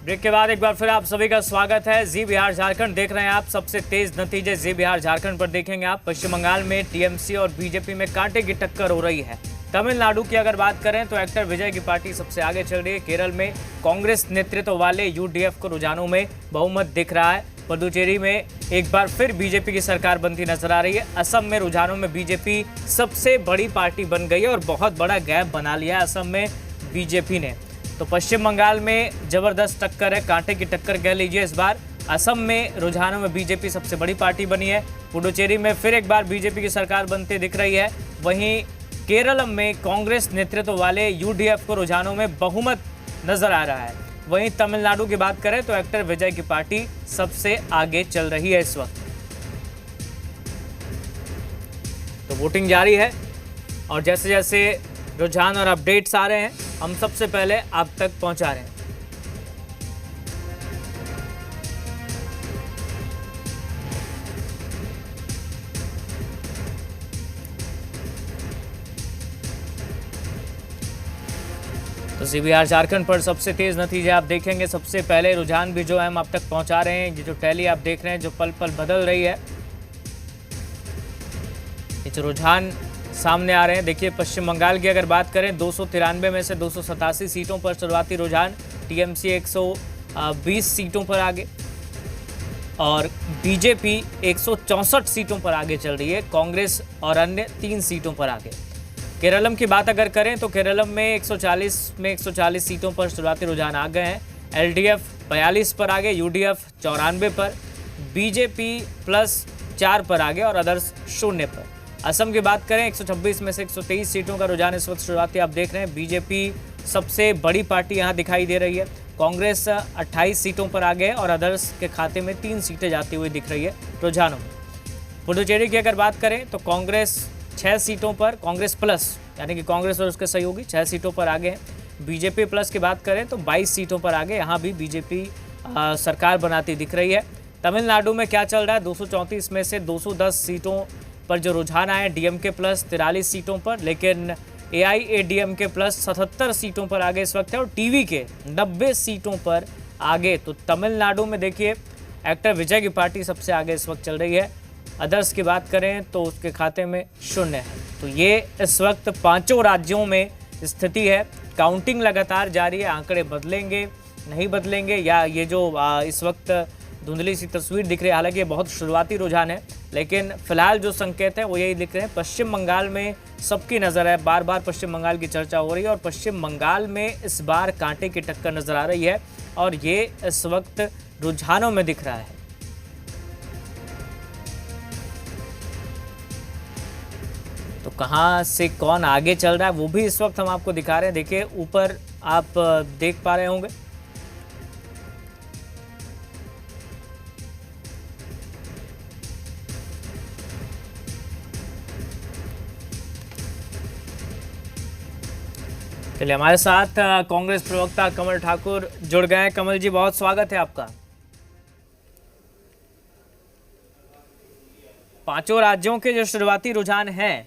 Break के बाद एक बार फिर आप सभी का स्वागत है। जी बिहार झारखंड देख रहे हैं आप। सबसे तेज नतीजे जी बिहार झारखंड पर देखेंगे आप। पश्चिम बंगाल में टीएमसी और बीजेपी में कांटे की टक्कर हो रही है। तमिलनाडु की अगर बात करें तो एक्टर विजय की पार्टी सबसे आगे चल रही है। केरल में कांग्रेस नेतृत्व वाले यूडीएफ को रुझानों में बहुमत दिख रहा है। पुडुचेरी में एक बार फिर बीजेपी की सरकार बनती नजर आ रही है। असम में रुझानों में बीजेपी सबसे बड़ी पार्टी बन गई है और बहुत बड़ा गैप बना लिया है असम में बीजेपी ने। तो पश्चिम बंगाल में जबरदस्त टक्कर है, कांटे की टक्कर कह लीजिए इस बार। असम में रुझानों में बीजेपी सबसे बड़ी पार्टी बनी है। पुडुचेरी में फिर एक बार बीजेपी की सरकार बनती दिख रही है। वहीं केरल में कांग्रेस नेतृत्व वाले यूडीएफ को रुझानों में बहुमत नजर आ रहा है। वहीं तमिलनाडु की बात करें तो एक्टर विजय की पार्टी सबसे आगे चल रही है इस वक्त। तो वोटिंग जारी है और जैसे जैसे रुझान और अपडेट्स आ रहे हैं हम सबसे पहले आप तक पहुंचा रहे हैं। तो सीबीआर झारखंड पर सबसे तेज नतीजे आप देखेंगे। सबसे पहले रुझान भी जो है हम आप तक पहुंचा रहे हैं। ये जो टैली आप देख रहे हैं जो पल पल बदल रही है, ये जो रुझान सामने आ रहे हैं। देखिए पश्चिम बंगाल की अगर बात करें 293 में से 287 सीटों पर शुरुआती रुझान। टीएमसी 120 सीटों पर आगे और बीजेपी 164 सीटों पर आगे चल रही है। कांग्रेस और अन्य 3 सीटों पर आगे। केरलम की बात अगर करें तो केरलम में 140 सीटों पर शुरुआती रुझान आ गए हैं। एलडीएफ 42 पर आगे, यूडीएफ 94 पर, बीजेपी +4 पर आगे और अदर्स 0 पर। असम की बात करें 126 में से 123 सीटों का रुझान इस वक्त शुरुआती आप देख रहे हैं। बीजेपी सबसे बड़ी पार्टी यहां दिखाई दे रही है। कांग्रेस 28 सीटों पर आगे और अदर्स के खाते में 3 सीटें जाती हुई दिख रही है रुझानों में। पुडुचेरी की अगर बात करें तो कांग्रेस 6 सीटों पर, कांग्रेस प्लस यानी कि कांग्रेस और उसके सहयोगी 6 सीटों पर आगे हैं। बीजेपी प्लस की बात करें तो 22 सीटों पर आगे, यहाँ भी बीजेपी सरकार बनाती दिख रही है। तमिलनाडु में क्या चल रहा है, 234 में से 210 सीटों पर जो रुझान आए, डीएमके प्लस 43 सीटों पर, लेकिन एआईएडीएमके प्लस 77 सीटों पर आगे इस वक्त है और टीवी के 90 सीटों पर आगे। तो तमिलनाडु में देखिए एक्टर विजय की पार्टी सबसे आगे इस वक्त चल रही है। अदर्स की बात करें तो उसके खाते में 0 है। तो ये इस वक्त 5 राज्यों में स्थिति है। काउंटिंग लगातार जारी है। आंकड़े बदलेंगे नहीं बदलेंगे या ये जो इस वक्त धुंधली सी तस्वीर दिख रही है, हालांकि ये बहुत शुरुआती रुझान है, लेकिन फिलहाल जो संकेत है वो यही दिख रहे हैं। पश्चिम बंगाल में सबकी नज़र है, बार बार पश्चिम बंगाल की चर्चा हो रही है और पश्चिम बंगाल में इस बार कांटे की टक्कर नजर आ रही है और ये इस वक्त रुझानों में दिख रहा है। तो कहां से कौन आगे चल रहा है वो भी इस वक्त हम आपको दिखा रहे हैं। देखिए ऊपर आप देख पा रहे होंगे, चलिए हमारे साथ कांग्रेस प्रवक्ता कमल ठाकुर जुड़ गए हैं। कमल जी बहुत स्वागत है आपका। 5 राज्यों के जो शुरुआती रुझान हैं